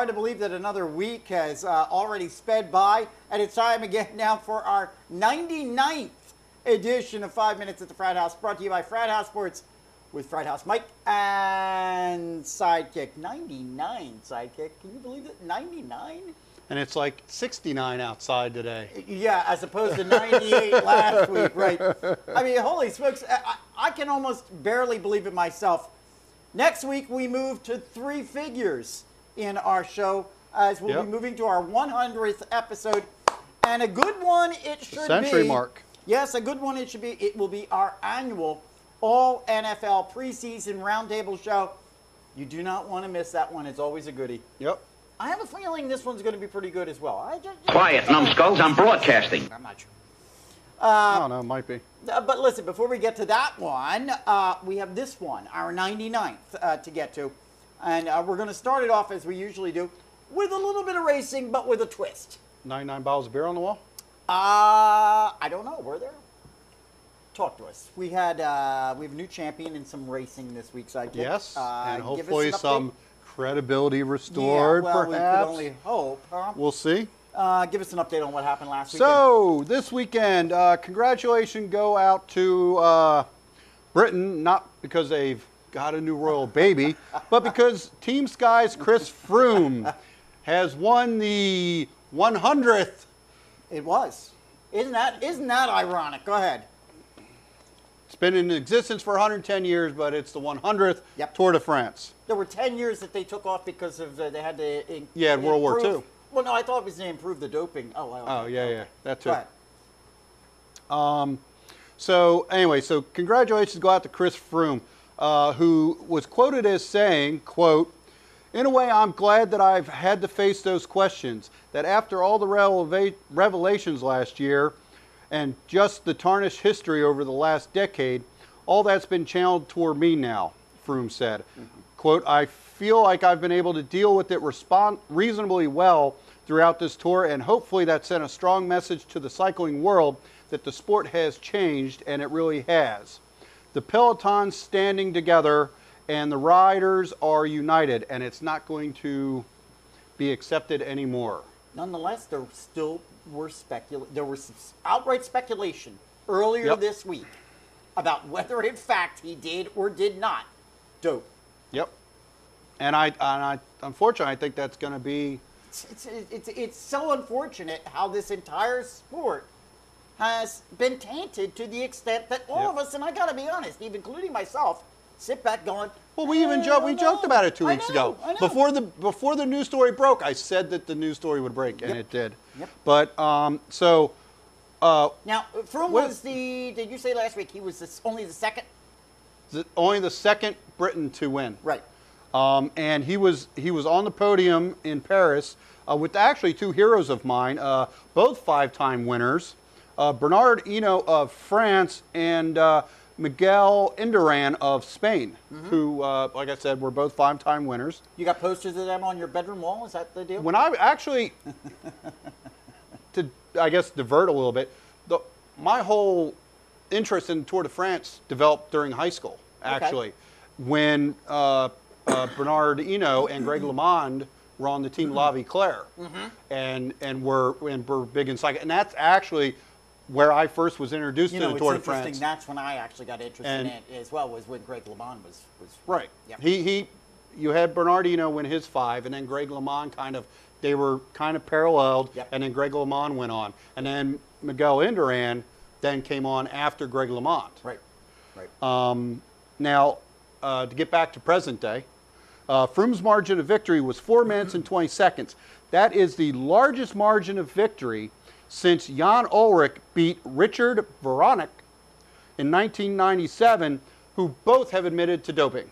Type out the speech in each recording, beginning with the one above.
hard to believe that another week has already sped by, and it's time again now for our 99th edition of 5 Minutes at the Frat House, brought to you by Frat House Sports with Frat House Mike and Sidekick. 99 Sidekick. Can you believe it? 99? And it's like 69 outside today. Yeah, as opposed to 98 last week, right? I mean, holy smokes, I can almost barely believe it myself. Next week, we move to 3 figures in our show, as we'll be moving to our 100th episode. And a good one it should be. Century mark. Yes, a good one it should be. It will be our annual All NFL Preseason Roundtable Show. You do not want to miss that one. It's always a goodie. Yep. I have a feeling this one's going to be pretty good as well. Quiet, numbskulls. I'm broadcasting. I'm not sure. I don't know. It might be. But listen, before we get to that one, we have this one, our 99th, to get to. And we're going to start it off, as we usually do, with a little bit of racing, but with a twist. 99 bottles of beer on the wall? I don't know. Were there? Talk to us. We have a new champion in some racing this week, Sidekick. Yes, and give us hopefully an some credibility restored, well, perhaps. We could only hope, huh? We'll see. Give us an update on what happened last weekend. So, this weekend, congratulations go out to Britain, not because they've got a new royal baby, but because Team Sky's Chris Froome has won the 100th. It was. Isn't that ironic? Go ahead. It's been in existence for 110 years, but it's the 100th Tour de France. There were 10 years that they took off because of they had to. World War II. Well, no, I thought it was to improve the doping. Oh, yeah, that too. Go ahead. So anyway, congratulations go out to Chris Froome, who was quoted as saying, quote, "In a way, I'm glad that I've had to face those questions, that after all the revelations last year and just the tarnished history over the last decade, all that's been channeled toward me now," Froome said. Mm-hmm. Quote, "I feel like I've been able to deal with it reasonably well throughout this tour, and hopefully that sent a strong message to the cycling world that the sport has changed, and it really has. The peloton's standing together, and the riders are united, and it's not going to be accepted anymore." Nonetheless, there was outright speculation earlier this week about whether, in fact, he did or did not dope. Yep. And I unfortunately, I think that's going to be. It's so unfortunate how this entire sport has been tainted to the extent that all of us, and I got to be honest, even including myself, sit back going. Well, we joked about it 2 weeks ago. I know. Before the news story broke, I said that the news story would break, and it did. Yep. But now Froome was did you say last week he was only the second? Only the second Briton to win. Right. And he was on the podium in Paris with actually 2 heroes of mine, both 5-time winners, Bernard Hinault of France and Miguel Indurain of Spain, who, like I said, were both 5-time winners. You got posters of them on your bedroom wall? Is that the deal? When I actually, to I guess divert a little bit, my whole interest in Tour de France developed during high school. Actually, when Bernard Hinault and Greg LeMond were on the team La Vie Claire, and were big in cycling, and that's actually where I first was introduced to the Tour de France. Interesting. That's when I actually got interested in it as well. Was when Greg LeMond was right. Yep. You had Bernard Hinault win his 5, and then Greg LeMond they were kind of paralleled, and then Greg LeMond went on, and then Miguel Indurain then came on after Greg LeMond. Right. Now, to get back to present day, Froome's margin of victory was 4 minutes and 20 seconds. That is the largest margin of victory since Jan Ullrich beat Richard Vironek in 1997, who both have admitted to doping.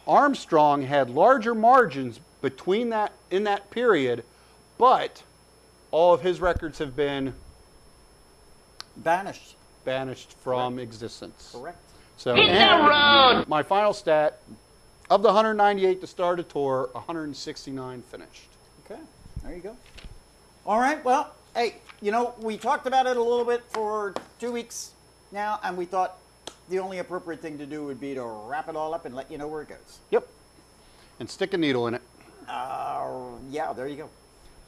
Armstrong had larger margins in that period, but all of his records have been banished from existence. Correct. So, and my final stat, of the 198 to start a tour, 169 finished. Okay, there you go. All right, well, hey, we talked about it a little bit for 2 weeks now, and we thought the only appropriate thing to do would be to wrap it all up and let you know where it goes. Yep. And stick a needle in it. Yeah, there you go.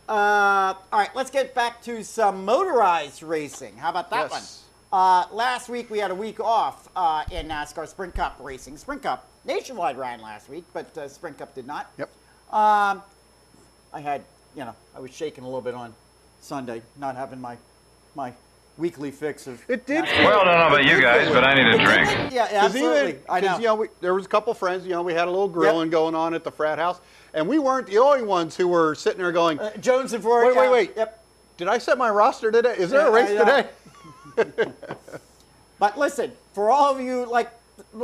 All right, let's get back to some motorized racing. How about that Yes. one? Last week we had a week off in NASCAR Sprint Cup racing. Sprint Cup nationwide ran last week, but Sprint Cup did not. Yep. I had, I was shaking a little bit on Sunday, not having my weekly fix of. It did. Well, I don't know about you guys, but I need a drink. Yeah, absolutely. I know. There was a couple friends, we had a little grilling going on at the frat house, and we weren't the only ones who were sitting there going, Jones and Ford. wait. Yep. Did I set my roster today? Is there a race today? But listen, for all of you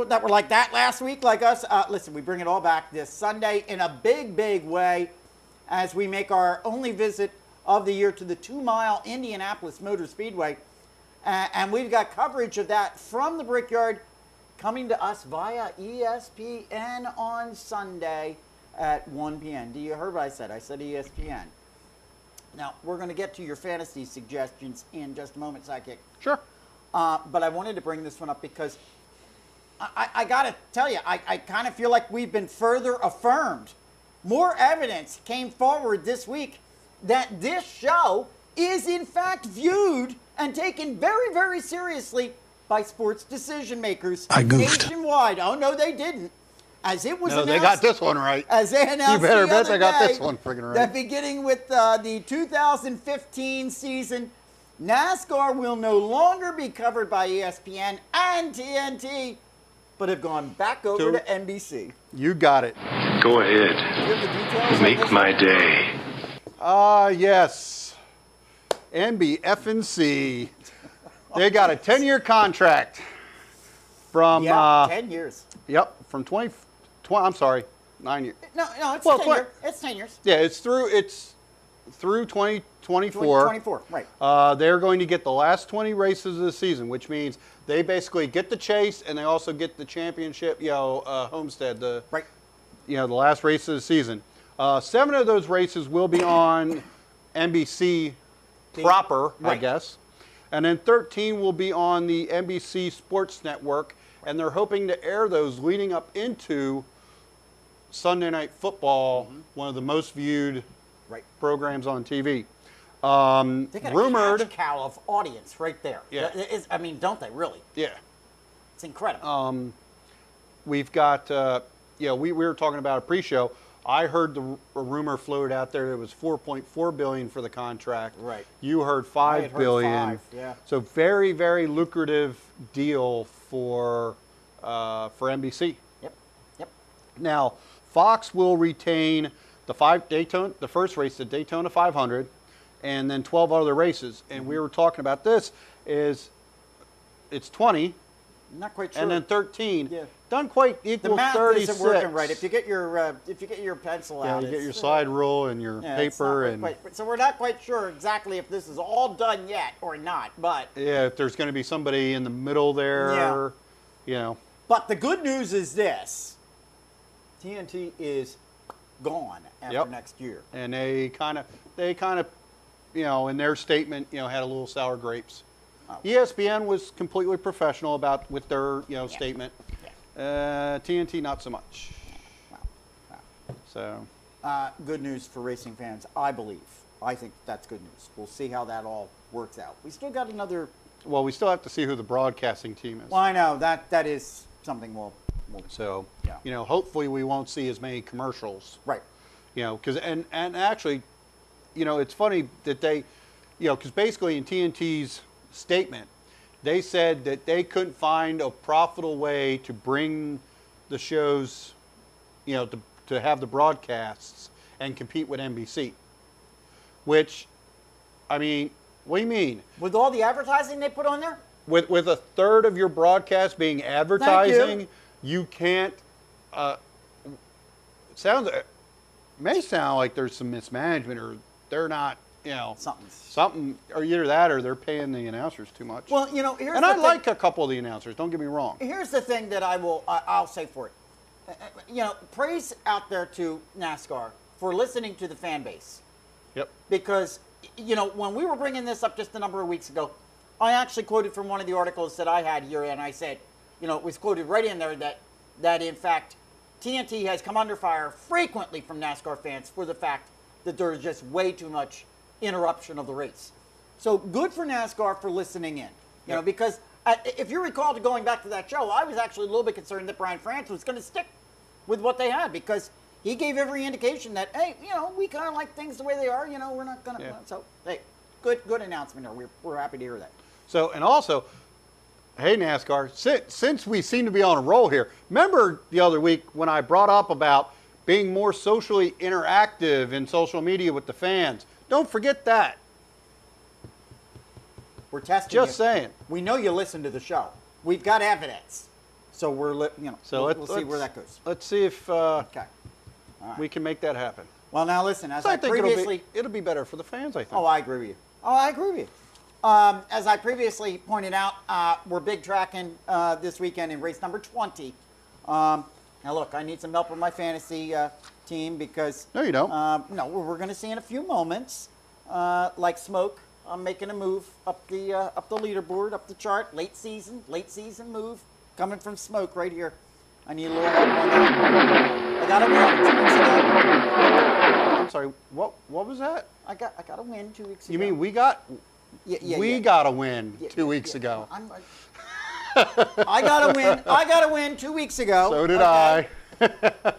that were like that last week, like us, listen, we bring it all back this Sunday in a big, big way as we make our only visit of the year to the 2-mile Indianapolis Motor Speedway. And we've got coverage of that from the Brickyard coming to us via ESPN on Sunday at 1 p.m. Do you hear what I said? I said ESPN. Now, we're going to get to your fantasy suggestions in just a moment, Sidekick. Sure. But I wanted to bring this one up because I got to tell you, I kind of feel like we've been further affirmed. More evidence came forward this week that this show is in fact viewed and taken very, very seriously by sports decision makers nationwide. Oh, no, they didn't. As it was announced, they got this one right. As they announced You better the bet other they got day, this one friggin' right. That beginning with the 2015 season, NASCAR will no longer be covered by ESPN and TNT, but have gone back over to NBC. You got it. Go ahead. Do you have the details on Make this my one? day. Yes. NBFNC. They got a 10-year contract from. Yeah, 10 years. Yep, from I'm sorry, 9 years. No, it's Well, 10 years. It's 10 years. Yeah, it's through 2024. 24, right. They're going to get the last 20 races of the season, which means they basically get the chase and they also get the championship, Homestead, the last race of the season. 7 of those races will be on NBC proper, I guess. And then 13 will be on the NBC Sports Network, and they're hoping to air those leading up into Sunday Night Football, one of the most viewed programs on TV. They got Rumored a cash cow of audience right there. Yeah. Don't they really? Yeah. It's incredible. We've got, we were talking about a pre-show. I heard a rumor floated out there that it was $4.4 billion for the contract. Right. You heard I $5 had heard billion. 5, yeah. So very, very lucrative deal for NBC. Yep. Now, Fox will retain the first race, the Daytona 500, and then 12 other races. And we were talking about this it's 20. Not quite sure. And then 13. Yeah. Doesn't quite the equal math 36. isn't working right. If you get your pencil out, you get your slide rule and your it's paper not so we're not quite sure exactly if this is all done yet or not. But if there's going to be somebody in the middle there, But the good news is this: TNT is gone after next year. And they kind of, in their statement, had a little sour grapes. Oh. ESPN was completely professional with their, statement. TNT not so much. Wow. So. Good news for racing fans, I believe. I think that's good news. We'll see how that all works out. We still got another. Well, we still have to see who the broadcasting team is. Well, I know that is something we'll So, hopefully we won't see as many commercials. Right. Because and actually, it's funny that they, because basically in TNT's statement, they said that they couldn't find a profitable way to bring the shows, to have the broadcasts and compete with NBC. Which, what do you mean? With all the advertising they put on there? With a third of your broadcast being advertising, you can't. May sound like there's some mismanagement, or they're not. Something, or either that, or they're paying the announcers too much. Well, here's and the I thing. like a couple of the announcers. Don't get me wrong. Here's the thing that I'll say for it. Praise out there to NASCAR for listening to the fan base. Yep. Because when we were bringing this up just a number of weeks ago, I actually quoted from one of the articles that I had here, and I said, it was quoted right in there that in fact TNT has come under fire frequently from NASCAR fans for the fact that there is just way too much interruption of the race. So good for NASCAR for listening in, you know, because if you recall going back to that show, I was actually a little bit concerned that Brian France was going to stick with what they had because he gave every indication that, hey, you know, we kind of like things the way they are, you know, we're not going to. Yeah. So, hey, good announcement there. We're happy to hear that. So, and also, hey, NASCAR, since we seem to be on a roll here, remember the other week when I brought up about being more socially interactive in social media with the fans? Don't forget that. We're testing Just you. saying. We know you listen to the show. We've got evidence. So we'll see where that goes. Let's see if okay. we can make that happen. Well, now listen, as So I think previously... it'll be better for the fans, I think. Oh, I agree with you. As I previously pointed out, we're big tracking this weekend in race number 20. Now, look, I need some help with my fantasy team because... No, you don't. No, we're going to see in a few moments, like Smoke, I'm making a move up the leaderboard, up the chart, late season move, coming from Smoke right here. I need a little help on that. I got a win 2 weeks ago. I'm sorry, what was that? I got a win 2 weeks ago. You mean we got a win 2 weeks ago? I got a win 2 weeks ago. So did I.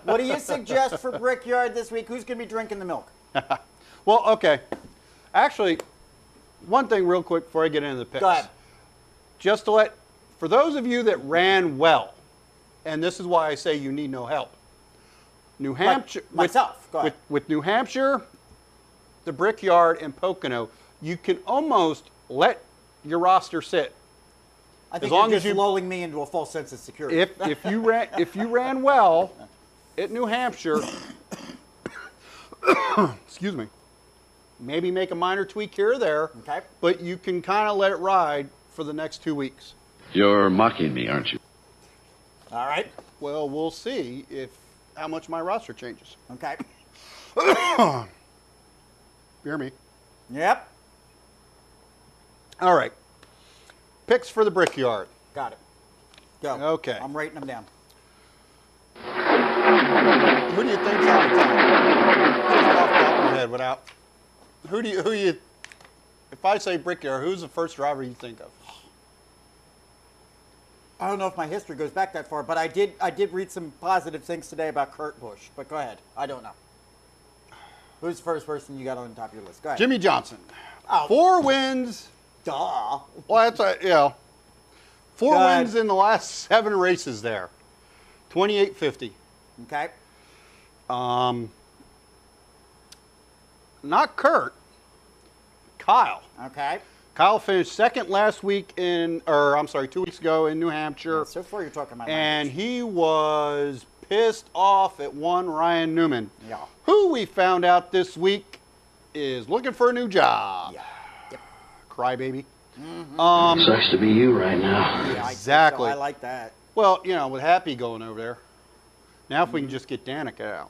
What do you suggest for Brickyard this week? Who's going to be drinking the milk? Well, okay. Actually, one thing real quick before I get into the picks. Go ahead. Just to for those of you that ran well, and this is why I say you need no help. New Hampshire. Like myself. Go ahead. With New Hampshire, the Brickyard, and Pocono, you can almost let your roster sit. I think you're just lulling me into a false sense of security. If you ran well at New Hampshire, excuse me, maybe make a minor tweak here or there, okay, but you can kind of let it ride for the next 2 weeks. You're mocking me, aren't you? All right. Well, we'll see how much my roster changes. Okay. Hear me? Yep. All right. Picks for the Brickyard. Got it. Go. Okay. I'm writing them down. Who do you think's on the top? Just off the top of my head, without. Who do you? If I say Brickyard, who's the first driver you think of? I don't know if my history goes back that far, but I did read some positive things today about Kurt Busch. But go ahead. I don't know. Who's the first person you got on the top of your list? Go ahead. Jimmy Johnson. Oh. 4 wins. Duh. Well, that's 4 wins in the last 7 races there. 28.50. Okay. Not Kurt. Kyle. Okay. Kyle finished second last week 2 weeks ago in New Hampshire. Yeah, so far you're talking about and he was pissed off at one Ryan Newman, who we found out this week is looking for a new job. Yeah. Yep. Crybaby. Mm-hmm. Sucks to be you right now. Yeah, exactly. I like that. Well, with Happy going over there. Now if we can just get Danica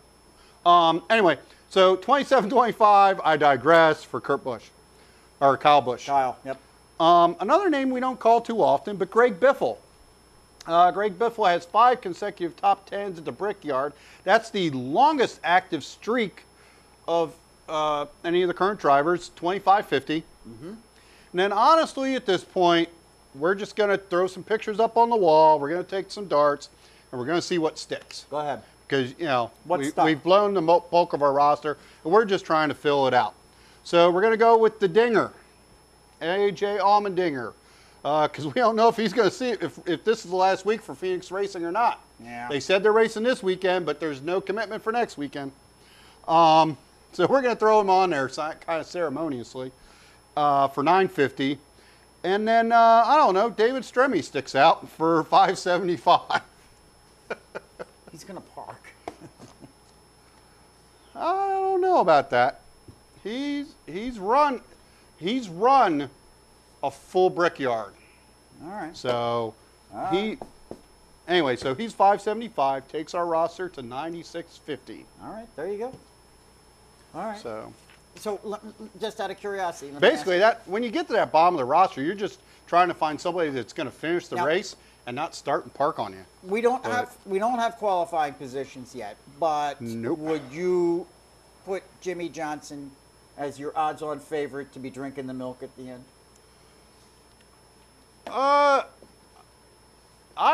out. Anyway, so 27-25, I digress, for Kurt Busch. Or Kyle Busch. Kyle, yep. Another name we don't call too often, but Greg Biffle. Greg Biffle has 5 consecutive top 10s at the Brickyard. That's the longest active streak of any of the current drivers, 25.50. Mm-hmm. And then honestly, at this point, we're just going to throw some pictures up on the wall. We're going to take some darts, and we're going to see what sticks. Go ahead. Because, we've blown the bulk of our roster, and we're just trying to fill it out. So we're going to go with the Dinger, A.J. Allmendinger, because we don't know if he's going to see if this is the last week for Phoenix Racing or not. Yeah. They said they're racing this weekend, but there's no commitment for next weekend. So we're going to throw him on there kind of ceremoniously for $9.50. And then, I don't know, David Stremme sticks out for $5.75. He's going to park. I don't know about that. He's run a full Brickyard. All right. So anyway, so he's $5.75, takes our roster to $96.50. All right, there you go. All right. So just out of curiosity, let me basically, ask when you get to that bottom of the roster, you're just trying to find somebody that's going to finish the race, and not start and park on you. We don't have qualifying positions yet, but Nope. would you put Jimmy Johnson as your odds-on favorite to be drinking the milk at the end? I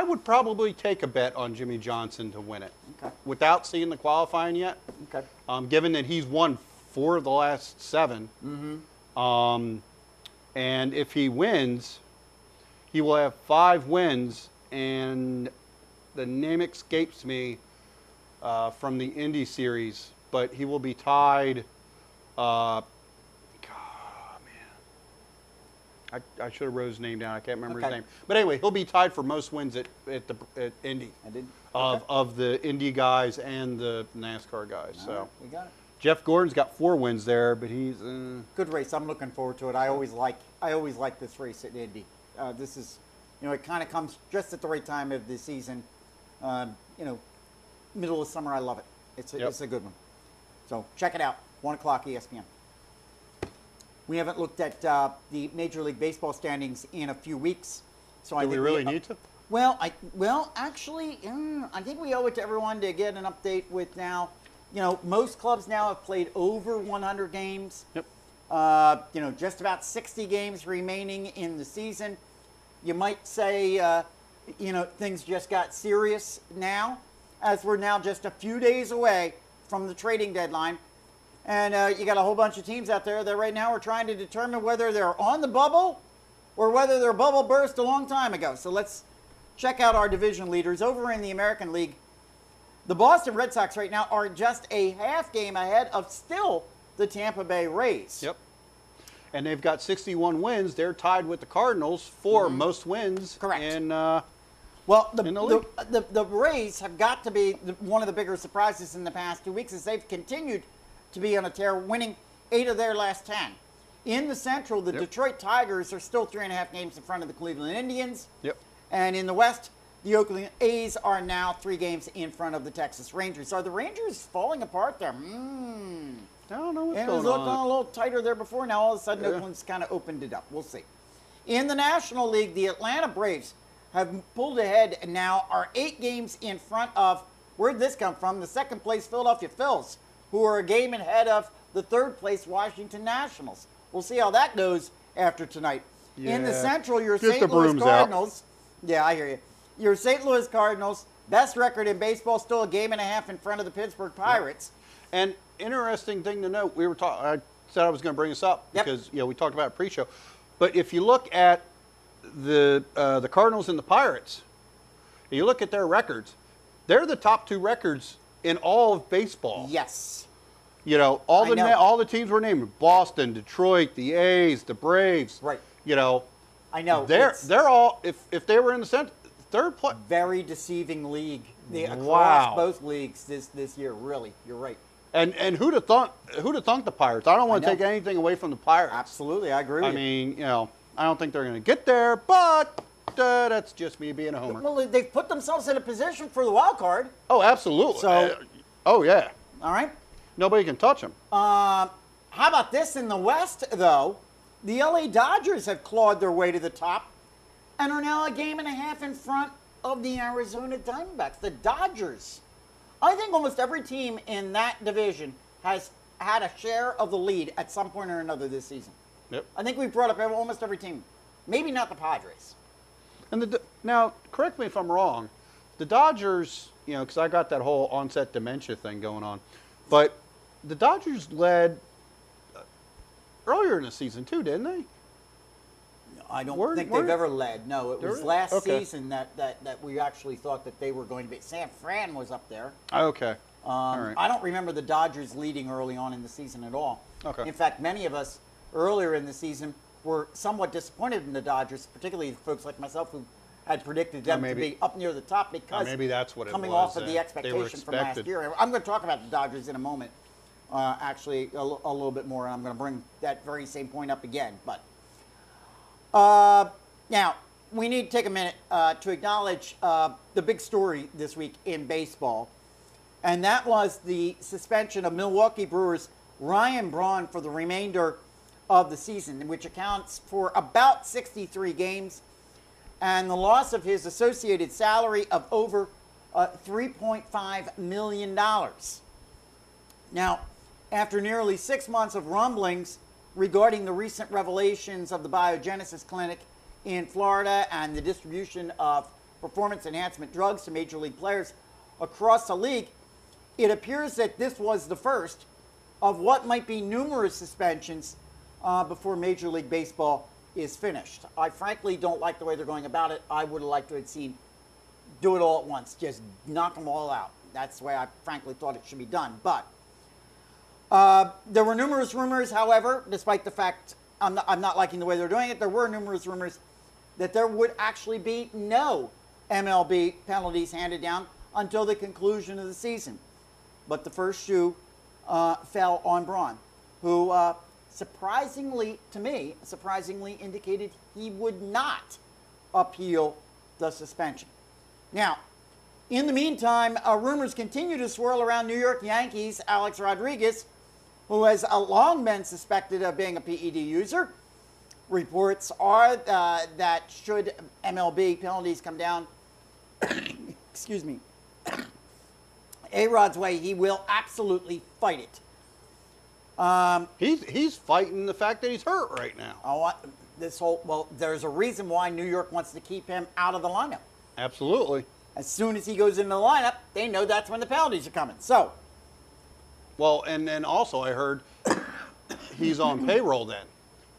would probably take a bet on Jimmy Johnson to win it. Okay. Without seeing the qualifying yet. Okay. Given that he's won 4 of the last 7. Mm-hmm. And if he wins, he will have 5 wins, and the name escapes me from the Indy Series, but he will be tied. I should have wrote his name down. I can't remember his name. But anyway, he'll be tied for most wins at Indy. I did. Of the Indy guys and the NASCAR guys. All So right, we got it. Jeff Gordon's got 4 wins there, but he's Good race. I'm looking forward to it. I always like this race at Indy. This is, it kind of comes just at the right time of the season. Middle of summer. I love it. It's a good one. So check it out. 1 o'clock ESPN. We haven't looked at the Major League Baseball standings in a few weeks, so do we really need to? Well, actually, I think we owe it to everyone to get an update with now. Most clubs now have played over 100 games. Yep. Just about 60 games remaining in the season. You might say, things just got serious now, as we're now just a few days away from the trading deadline. And you got a whole bunch of teams out there that right now are trying to determine whether they're on the bubble or whether their bubble burst a long time ago. So let's check out our division leaders. Over in the American League, the Boston Red Sox right now are just a half game ahead of still the Tampa Bay Rays. Yep. And they've got 61 wins. They're tied with the Cardinals for most wins. Correct. In, well, in the league. the Rays have got to be one of the bigger surprises in the past 2 weeks as they've continued to be on a tear, winning 8 of their last 10. In the Central, the Detroit Tigers are still 3.5 games in front of the Cleveland Indians. Yep. And in the West, the Oakland A's are now 3 games in front of the Texas Rangers. Are the Rangers falling apart there? I don't know what's It going was looking on. a little tighter there before. Now all of a sudden, Oakland's kind of opened it up. We'll see. In the National League, the Atlanta Braves have pulled ahead and now are 8 games in front of, where'd this come from? The second place Philadelphia Phils, who are a game ahead of the third place Washington Nationals. We'll see how that goes after tonight. In the Central, your Get St. the Louis brooms Cardinals. Yeah, I hear you. Your St. Louis Cardinals, best record in baseball, still a game and a half in front of the Pittsburgh Pirates. And interesting thing to note, I said I was going to bring this up because we talked about it pre-show. But if you look at the Cardinals and the Pirates, you look at their records, they're the top 2 records in all of baseball. Yes. All the teams were named: Boston, Detroit, the A's, the Braves. Right. I know. They're all if they were in the third place. Very deceiving league. Across Wow. both leagues this year. Really, you're right. And who'd have thought the Pirates? I don't want to take anything away from the Pirates. Absolutely, I agree with you. I mean, I don't think they're going to get there, but that's just me being a homer. Well, they've put themselves in a position for the wild card. Oh, absolutely. So, oh yeah. All right. Nobody can touch them. How about this in the West, though? The LA Dodgers have clawed their way to the top and are now a game and a half in front of the Arizona Diamondbacks. The Dodgers. I think almost every team in that division has had a share of the lead at some point or another this season. Yep. I think we've brought up almost every team. Maybe not the Padres. And now, correct me if I'm wrong. The Dodgers, because I got that whole onset dementia thing going on, but the Dodgers led earlier in the season too, didn't they? I don't think they've ever led. No, it was last season that we actually thought that they were going to be. San Fran was up there. Okay. All right. I don't remember the Dodgers leading early on in the season at all. Okay. In fact, many of us earlier in the season were somewhat disappointed in the Dodgers, particularly folks like myself who had predicted them to be up near the top because maybe that's what it coming was, off of the expectation from last year. I'm going to talk about the Dodgers in a moment, actually a little bit more, and I'm going to bring that very same point up again. But now, we need to take a minute to acknowledge the big story this week in baseball, and that was the suspension of Milwaukee Brewers' Ryan Braun for the remainder of the season, which accounts for about 63 games. and the loss of his associated salary of over $3.5 million. Now, after nearly 6 months of rumblings regarding the recent revelations of the biogenesis clinic in Florida and the distribution of performance enhancement drugs to major league players across the league, it appears that this was the first of what might be numerous suspensions before Major League Baseball is finished. I frankly don't like the way they're going about it. I would have liked to have seen do it all at once, just knock them all out. That's the way I frankly thought it should be done. But there were numerous rumors, however, despite the fact I'm not liking the way they're doing it, there were numerous rumors that there would actually be no MLB penalties handed down until the conclusion of the season. But the first shoe fell on Braun, who surprisingly indicated he would not appeal the suspension. Now, in the meantime, rumors continue to swirl around New York Yankees Alex Rodriguez, who has long been suspected of being a PED user. Reports are that should MLB penalties come down, excuse me, A-Rod's way, he will absolutely fight it. He's fighting the fact that he's hurt right now. There's a reason why New York wants to keep him out of the lineup. Absolutely. As soon as he goes into the lineup, they know that's when the penalties are coming. So, well, and then also I heard he's on payroll then.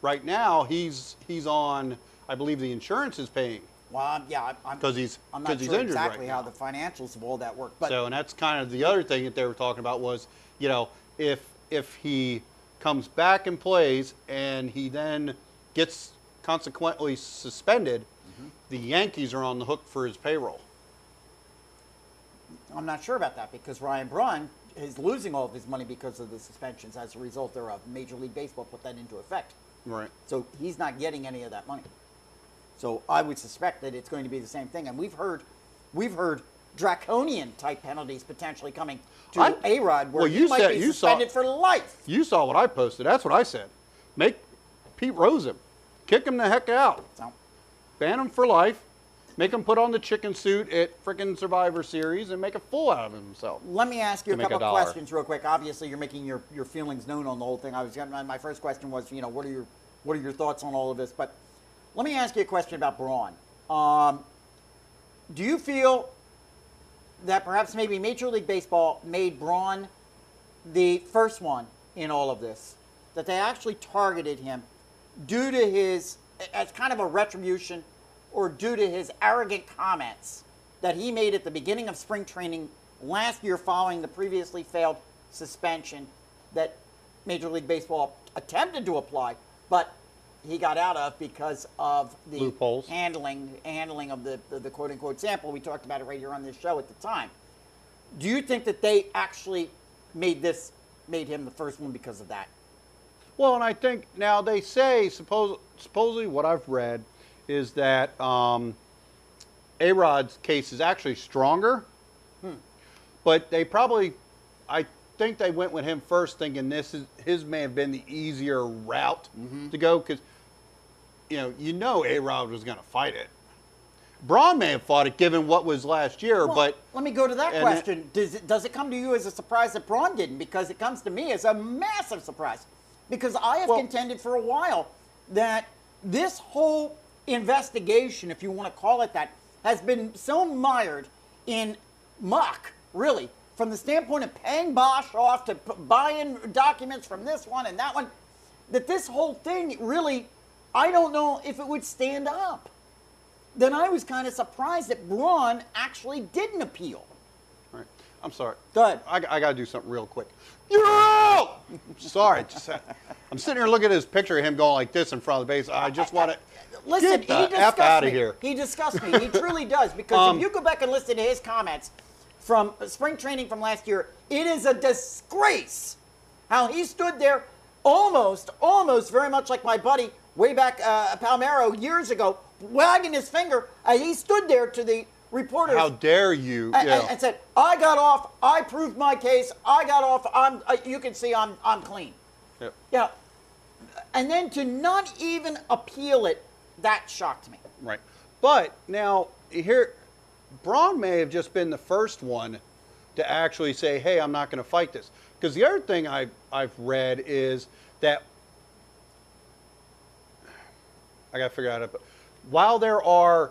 Right now he's on, I believe the insurance is paying. Well, yeah, because he's not injured sure exactly right how now. the financials of all that work. But so, and that's kind of the other thing that they were talking about was, you know, if he comes back and plays and he then gets consequently suspended, the Yankees are on the hook for his payroll. I'm not sure about that because Ryan Braun is losing all of his money because of the suspensions as a result thereof. Major League Baseball put that into effect. Right. So he's not getting any of that money. So I would suspect that it's going to be the same thing. And we've heard draconian type penalties potentially coming to A-Rod where he might be suspended for life. You saw what I posted. That's what I said. Make Pete Rose him. Kick him the heck out. So, ban him for life. Make him put on the chicken suit at frickin' Survivor Series and make a fool out of himself. Let me ask you a couple of $1 questions real quick. Obviously, you're making your feelings known on the whole thing. My first question was, you know, what are your thoughts on all of this? But let me ask you a question about Braun. Do you feel that perhaps maybe Major League Baseball made Braun the first one in all of this? That they actually targeted him due to his, as kind of a retribution, or due to his arrogant comments that he made at the beginning of spring training last year following the previously failed suspension that Major League Baseball attempted to apply, but he got out of because of the loopholes. handling of the quote-unquote sample. We talked about it right here on this show at the time. Do you think that they actually made him the first one because of that? Well, and I think now they say, supposedly what I've read is that A-Rod's case is actually stronger, but they probably, I think they went with him first thinking his may have been the easier route to go because, you know A-Rod was going to fight it. Braun may have fought it given what was last year, well, but... Let me go to that question. Does it come to you as a surprise that Braun didn't? Because it comes to me as a massive surprise. Because I have contended for a while that this whole investigation, if you want to call it that, has been so mired in muck, really, from the standpoint of paying Bosch off to buying documents from this one and that one, that this whole thing really, I don't know if it would stand up. Then I was kind of surprised that Braun actually didn't appeal. All right. I'm sorry. Go ahead. I got to do something real quick. Yeah! Sorry. I'm sitting here looking at his picture of him going like this in front of the base. I just want to get the F out of here. He disgusts me. He truly does. Because if you go back and listen to his comments from spring training from last year, it is a disgrace how he stood there almost very much like my buddy way back Palmero years ago, wagging his finger. He stood there to the reporters. How dare you? And said, I got off. I proved my case. I got off. You can see I'm clean. Yep. Yeah. And then to not even appeal it, that shocked me. Right. But now here, Braun may have just been the first one to actually say, "Hey, I'm not going to fight this." Because the other thing I've read is that I got to figure out it. But while there are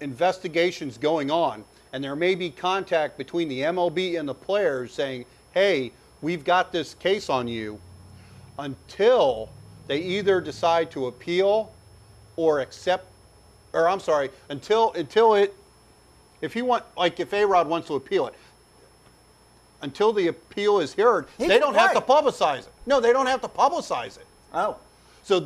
investigations going on, and there may be contact between the MLB and the players saying, "Hey, we've got this case on you," until they either decide to appeal or accept, or I'm sorry, until it, if he want, like if A-Rod wants to appeal it, until the appeal is heard, they don't have to publicize it. No, they don't have to publicize it. Oh. So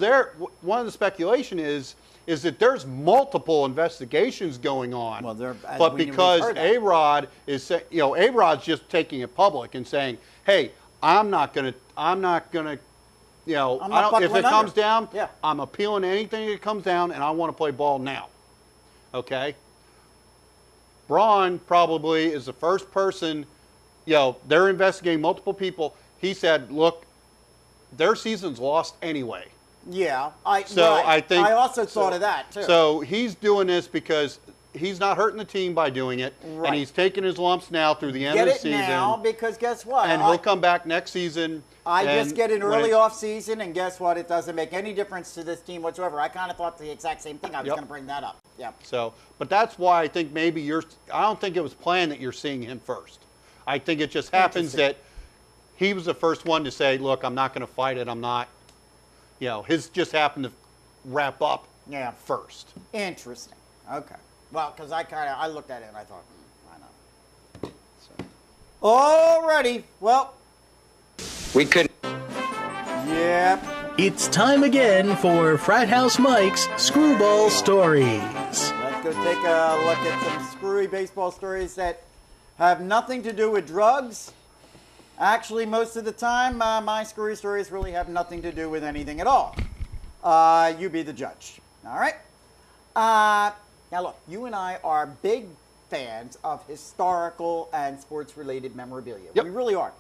one of the speculation is that there's multiple investigations going on. Well, but because A-Rod is saying, A-Rod's just taking it public and saying, "Hey, I'm not gonna, if it comes down, I'm appealing anything that comes down, and I want to play ball now." Okay. Braun probably is the first person. They're investigating multiple people. He said, "Look, their season's lost anyway." Yeah. I think I also thought of that too. So he's doing this because he's not hurting the team by doing it, and he's taking his lumps now through the end of the season. Get it now, because guess what? And he'll come back next season. I just get an early off season, and guess what? It doesn't make any difference to this team whatsoever. I kind of thought the exact same thing. I was going to bring that up. Yeah. So, but that's why I think maybe I don't think it was planned that you're seeing him first. I think it just happens that he was the first one to say, "Look, I'm not going to fight it. I'm not." His just happened to wrap up first. Interesting. Okay. Well, because I looked at it and I thought, why not? So. Alrighty. Well. We could. Yep. It's time again for Frat House Mike's Screwball Stories. Let's go take a look at some screwy baseball stories that have nothing to do with drugs. Actually, most of the time, my screwy stories really have nothing to do with anything at all. You be the judge. All right? Now, look, you and I are big fans of historical and sports-related memorabilia. Yep. We really are.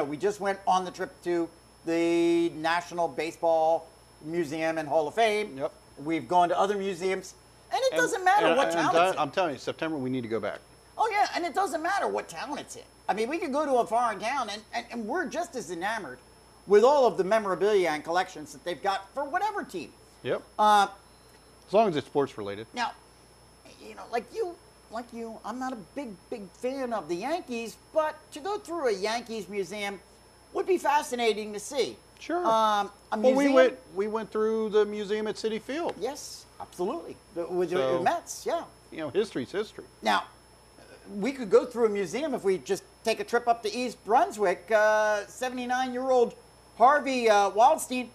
We just went on the trip to the National Baseball Museum and Hall of Fame. Yep. We've gone to other museums, and it doesn't matter what town it's in. I'm telling you, September we need to go back. Oh, yeah, and it doesn't matter what town it's in. I mean, we could go to a foreign town, and we're just as enamored with all of the memorabilia and collections that they've got for whatever team. Yep. As long as it's sports related. Now, like you, I'm not a big fan of the Yankees, but to go through a Yankees museum would be fascinating to see. Sure. A museum, we went through the museum at Citi Field. Yes, absolutely. With the Mets, yeah. History's history. Now, we could go through a museum if we just take a trip up to East Brunswick. 79-year-old Harvey Wildstein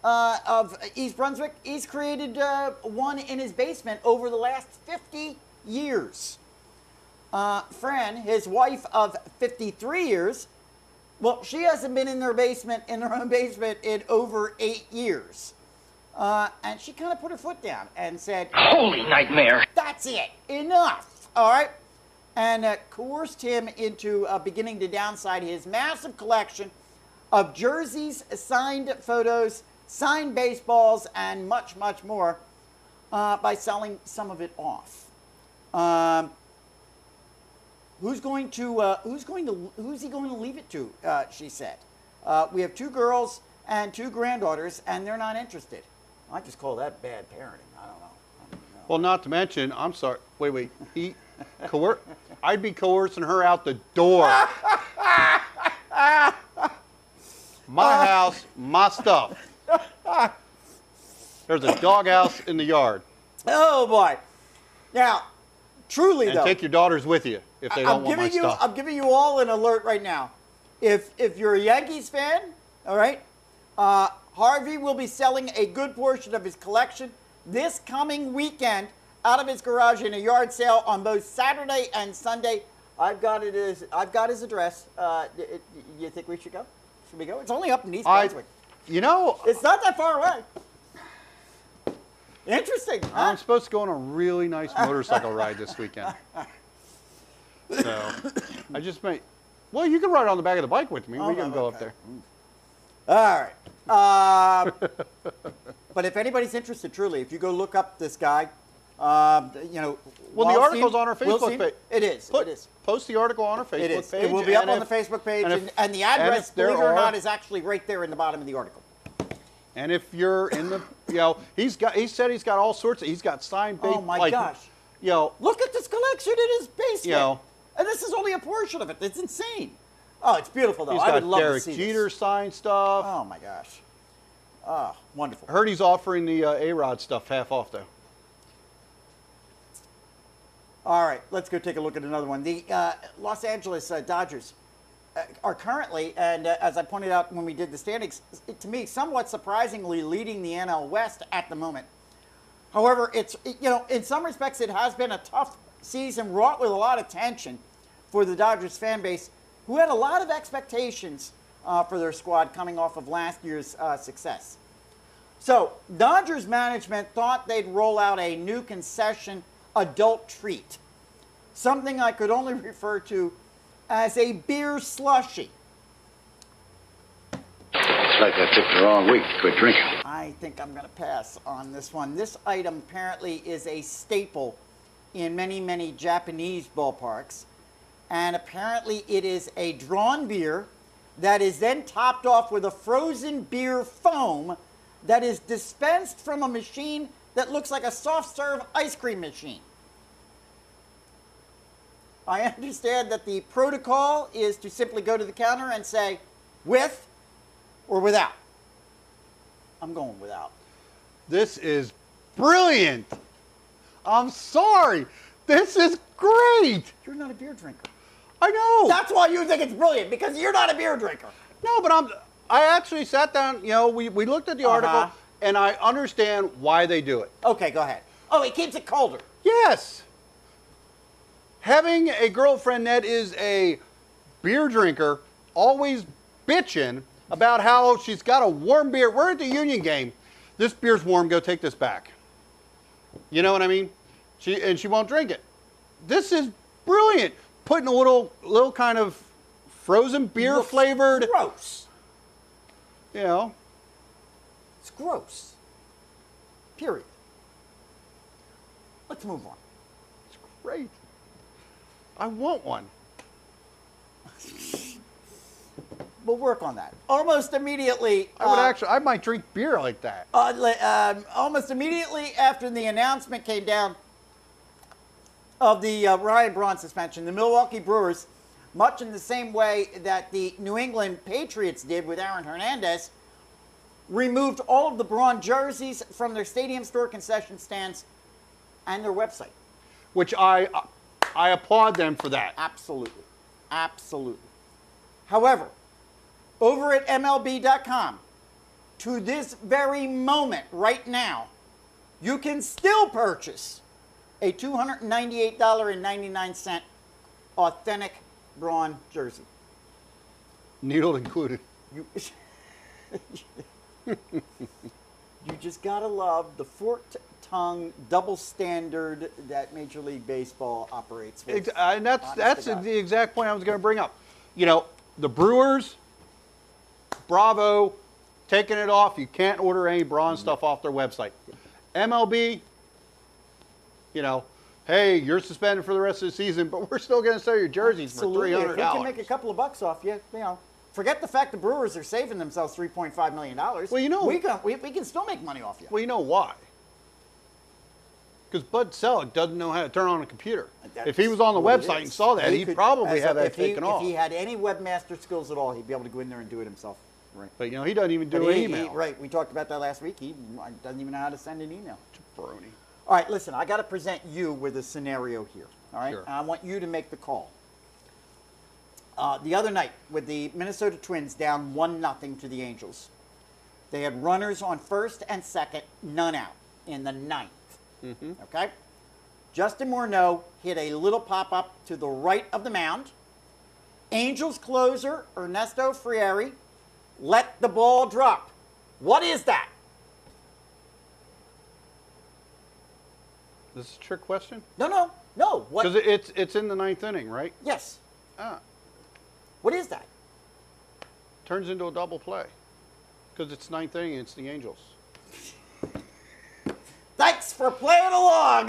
of East Brunswick, he's created one in his basement over the last 50 years. Fran, his wife of 53 years, well, she hasn't been in her own basement in over 8 years. And she kind of put her foot down and said, Holy nightmare. "That's it. Enough." All right? And coerced him into beginning to downsize his massive collection of jerseys, signed photos, signed baseballs, and much, much more by selling some of it off. Who's he going to leave it to? She said. We have 2 girls and 2 granddaughters, and they're not interested. I just call that bad parenting. I don't know. Well, not to mention, I'm sorry. Wait. I'd be coercing her out the door. My house, my stuff. There's a doghouse in the yard. Oh boy! Now, truly and though, take your daughters with you if they don't want my stuff. I'm giving you all an alert right now. If you're a Yankees fan, all right, Harvey will be selling a good portion of his collection this coming weekend out of his garage in a yard sale on both Saturday and Sunday. I've got his address. You think we should go? Should we go? It's only up in East Brunswick. It's not that far away. Interesting. Huh? I'm supposed to go on a really nice motorcycle ride this weekend. So I just may. Well, you can ride on the back of the bike with me. We can go up there. All right. But if anybody's interested, truly, if you go look up this guy, You know, Well, the Wallstein, article's on our Facebook Wilson, page. It is. It is. Post the article on our Facebook It is. page. It will be up and on the if- Facebook page, and and, if- the and address, if there believe it or are- not, is actually right there in the bottom of the article. And if you're in the, you know, he said he's got all sorts of, he's got signed Oh my like, gosh! You know, Look at this collection in his basement. You know. And this is only a portion of it. It's insane. Oh, it's beautiful though. he's I would got love Derek to see Jeter this. signed stuff. Oh my gosh! Oh, wonderful. I heard he's offering the A-Rod stuff half off though. All right, let's go take a look at another one. The Los Angeles Dodgers are currently, and as I pointed out when we did the standings, to me, somewhat surprisingly leading the NL West at the moment. However, in some respects, it has been a tough season, wrought with a lot of tension for the Dodgers fan base, who had a lot of expectations for their squad coming off of last year's success. So, Dodgers management thought they'd roll out a new concession adult treat, something I could only refer to as a beer slushie. Looks like I picked the wrong week to quit drinking. I think I'm going to pass on this one. This item apparently is a staple in many, many Japanese ballparks. And apparently it is a drawn beer that is then topped off with a frozen beer foam that is dispensed from a machine that looks like a soft serve ice cream machine. I understand that the protocol is to simply go to the counter and say, with or without. I'm going without. This is brilliant. I'm sorry. This is great. You're not a beer drinker. I know. That's why you think it's brilliant, because you're not a beer drinker. No, but I actually sat down, you know, we looked at the article, and I understand why they do it. Okay, go ahead. Oh, it keeps it colder. Yes. Having a girlfriend that is a beer drinker, always bitching about how she's got a warm beer. We're at the Union game. This beer's warm. Go take this back. You know what I mean? She won't drink it. This is brilliant. Putting a little kind of frozen beer Looks flavored. Gross. You know. It's gross. Period. Let's move on. It's great. I want one. We'll work on that. Almost immediately. I might drink beer like that. Almost immediately after the announcement came down of the Ryan Braun suspension, the Milwaukee Brewers, much in the same way that the New England Patriots did with Aaron Hernandez, removed all of the Braun jerseys from their stadium store concession stands and their website. Which I applaud them for that. Absolutely. Absolutely. However, over at MLB.com, to this very moment, right now, you can still purchase a $298.99 authentic Braun jersey. Needle included. You, you just gotta love the forked tongue double standard that Major League Baseball operates with. And that's Honest to God. the exact point I was going to bring up. You know, the Brewers, bravo, taking it off. You can't order any Braun stuff off their website. MLB, you know, hey, you're suspended for the rest of the season, but we're still going to sell your jerseys Absolutely. for $300. If we can make a couple of bucks off you, you know. Forget the fact the Brewers are saving themselves $3.5 million. Well, you know, we can still make money off you. Well, you know why? Because Bud Selig doesn't know how to turn on a computer. If he was on the What it website is. and saw that, he'd probably have that taken off. If he had any webmaster skills at all, he'd be able to go in there and do it himself. Right. But, you know, he doesn't even do But an he- email. right. We talked about that last week. He doesn't even know how to send an email. Jabroni. All right, listen, I got to present you with a scenario here. All right? Sure. And I want you to make the call. The other night, with the Minnesota Twins down 1-0 to the Angels, they had runners on first and second, none out in the ninth. Mm-hmm. Okay? Justin Morneau hit a little pop-up to the right of the mound. Angels closer, Ernesto Frieri, let the ball drop. What is that? This is a trick question? No. What? Because it's in the ninth inning, right? Yes. Ah, What is that? turns into a double play. Because it's ninth inning and it's the Angels. Thanks for playing along.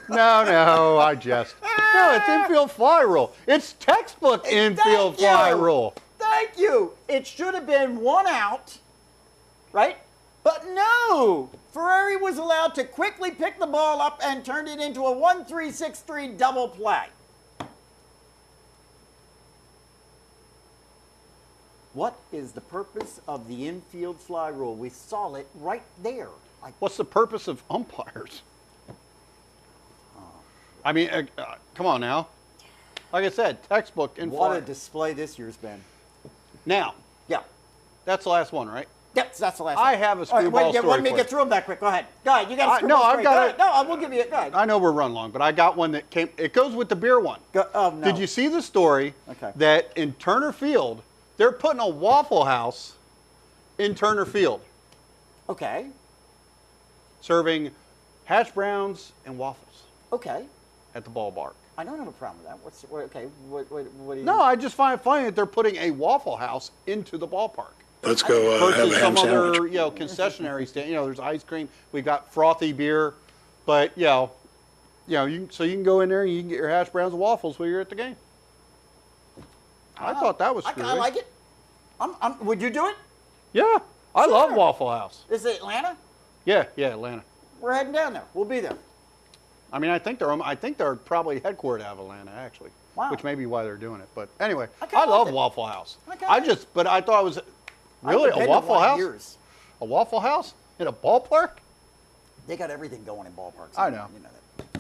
No, I jest. No, it's infield fly rule. It's textbook infield fly rule. Thank you. It should have been 1 out, right? But no. Ferrari was allowed to quickly pick the ball up and turn it into a 1-3-6-3 double play. What is the purpose of the infield fly rule? We saw it right there. What's the purpose of umpires? I mean, come on now. Like I said, textbook infield. What a display this year's been. Now, Yeah. that's the last one, right? Yep, that's the last one. I have a screwball All right, story let me for get you. through them that quick. Go ahead. Go ahead. You got a No, screwball I've story. got Go it. ahead. No, I will give you it. Go ahead. I know we're run long, but I got one that came. It goes with the beer one. Oh, no. Did you see the story Okay. that in Turner Field, they're putting a Waffle House in Turner Field, Okay. serving hash browns and waffles Okay. at the ballpark? I don't have a problem with that. Okay. What do you... No, I just find it funny that they're putting a Waffle House into the ballpark. Let's go have Versus a ham some other, sandwich. concessionary stand. There's ice cream. We've got frothy beer, but you can go in there and you can get your hash browns and waffles while you're at the game. I thought that was screwy. I like it. Would you do it? Yeah, I love Sure. Waffle House. Is it Atlanta? Yeah, Atlanta. We're heading down there. We'll be there. I mean, I think they're probably headquartered out of Atlanta, actually. Wow. Which may be why they're doing it. But anyway, I I kinda love like it. Waffle House. I kinda like it. But I thought it was I really haven't been a to Waffle one in House. years. A Waffle House in a ballpark? They got everything going in ballparks. I know. You know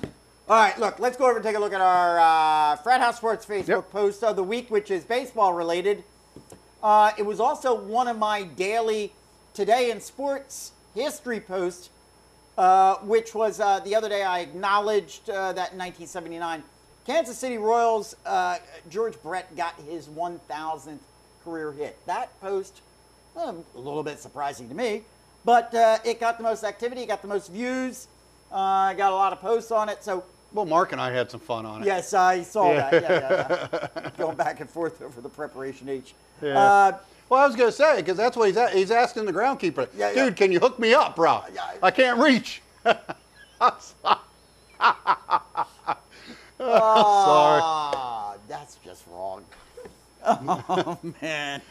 that. All right, look, let's go over and take a look at our Frat House Sports Facebook Yep. post of the week, which is baseball related. It was also one of my daily Today in Sports history posts, which was the other day I acknowledged that in 1979, Kansas City Royals, George Brett got his 1,000th career hit. That post, a little bit surprising to me, but it got the most activity, it got the most views, got a lot of posts on it. So, Well, Mark and I had some fun on it. yes, I saw that. Yeah. Going back and forth over the preparation H. Yeah. Well, I was going to say, because that's what he's asking the groundkeeper. Yeah, Dude, can you hook me up, bro? Yeah. I can't reach. I'm sorry. Ah, that's just wrong. Oh, man.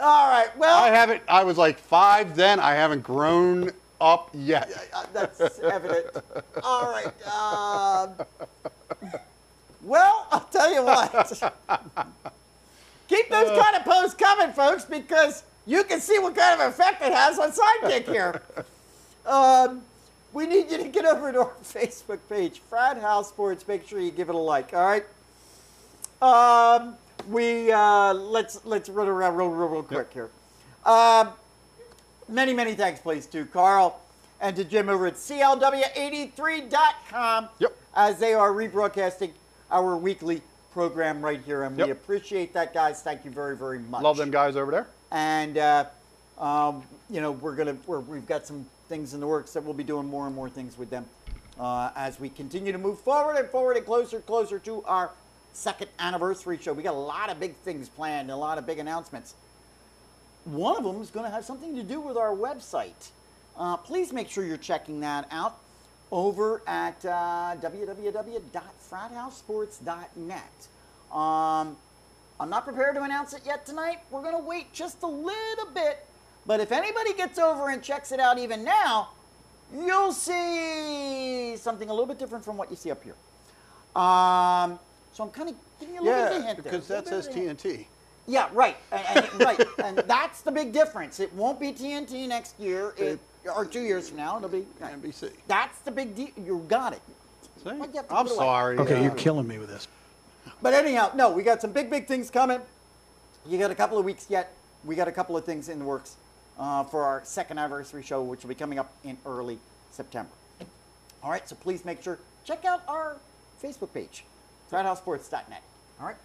All right, well. I was like 5 then. I haven't grown up yet. That's evident. All right. Well, I'll tell you what. Keep those kind of posts coming, folks, because you can see what kind of effect it has on Sidekick here. We need you to get over to our Facebook page, Frat House Sports. Make sure you give it a like. All right. Let's run around real quick here. Many thanks, please, to Carl and to Jim over at CLW83.com. Yep. As they are rebroadcasting our weekly program right here, and we Yep. appreciate that, guys. Thank you very, very much. Love them guys over there. And we've got some things in the works that we'll be doing more and more things with them as we continue to move forward and closer to our 2nd anniversary show. We got a lot of big things planned, a lot of big announcements. One of them is going to have something to do with our website. Please make sure you're checking that out over at www.frathousesports.net. I'm not prepared to announce it yet tonight. We're going to wait just a little bit. But if anybody gets over and checks it out even now, you'll see something a little bit different from what you see up here. So I'm kind of giving you a little bit of a hint there. because that says TNT. Yeah, right. Right. And that's the big difference. It won't be TNT next year or 2 years from now. It'll be NBC. That's the big deal. You got it. See? Why'd you have to I'm put it away? sorry. Okay, you're killing me with this. But anyhow, no, we got some big things coming. You got a couple of weeks yet. We got a couple of things in the works for our 2nd anniversary show, which will be coming up in early September. All right, so please make sure, check out our Facebook page, FratHouseSports.net. All right?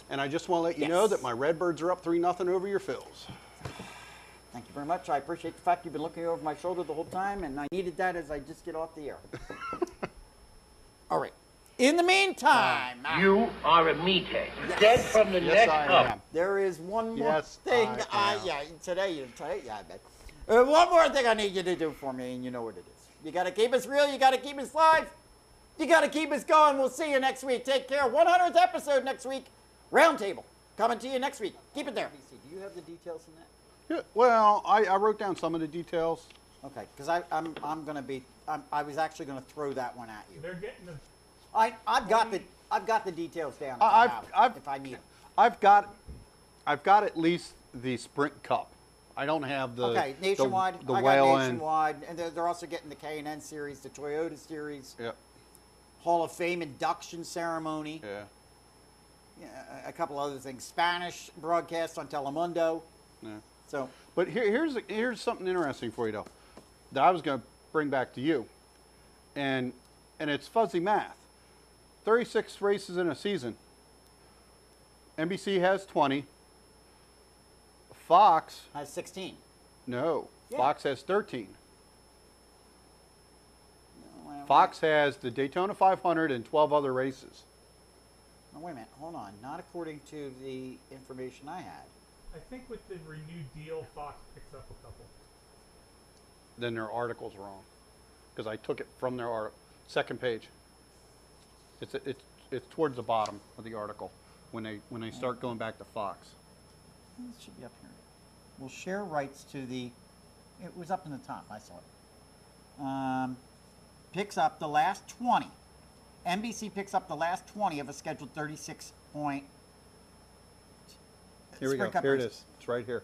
And I just want to let you Yes. know that my Redbirds are up 3-0 over your Phils. Thank you very much. I appreciate the fact you've been looking over my shoulder the whole time, and I needed that as I just get off the air. All right. In the meantime, You are a meathead. Dead from the Yes, neck I up. am. there is one more Yes, thing. I am. Today, I bet. One more thing I need you to do for me, and you know what it is. You got to keep us real. You got to keep us live. You got to keep us going. We'll see you next week. Take care. 100th episode next week. Roundtable coming to you next week. Keep it there. Do you have the details in that? Yeah, well, I wrote down some of the details. Okay, because I'm going to be. I was actually going to throw that one at you. They're getting the. I've got the details down. If I need them. I've got at least the Sprint Cup. I don't have the nationwide. the I whale got nationwide, and they're also getting the K&N series, the Toyota series, Hall of Fame induction ceremony. Yeah, a couple other things. Spanish broadcast on Telemundo. Yeah. So, but here's something interesting for you though, that I was going to bring back to you, and it's fuzzy math. 36 races in a season. NBC has 20. Fox has 16. No, Yeah. Fox has 13. No, Fox has the Daytona 500 and 12 other races. No, wait a minute. Hold on. Not according to the information I had. I think with the renewed deal, Fox picks up a couple. Then their article's wrong, because I took it from their article. Second page. It's towards the bottom of the article when they start going back to Fox. It should be up here. Will share rights to the. It was up in the top. I saw it. Picks up the last 20. NBC picks up the last 20 of a scheduled 36 point. Here we go. Here it is. It's right here.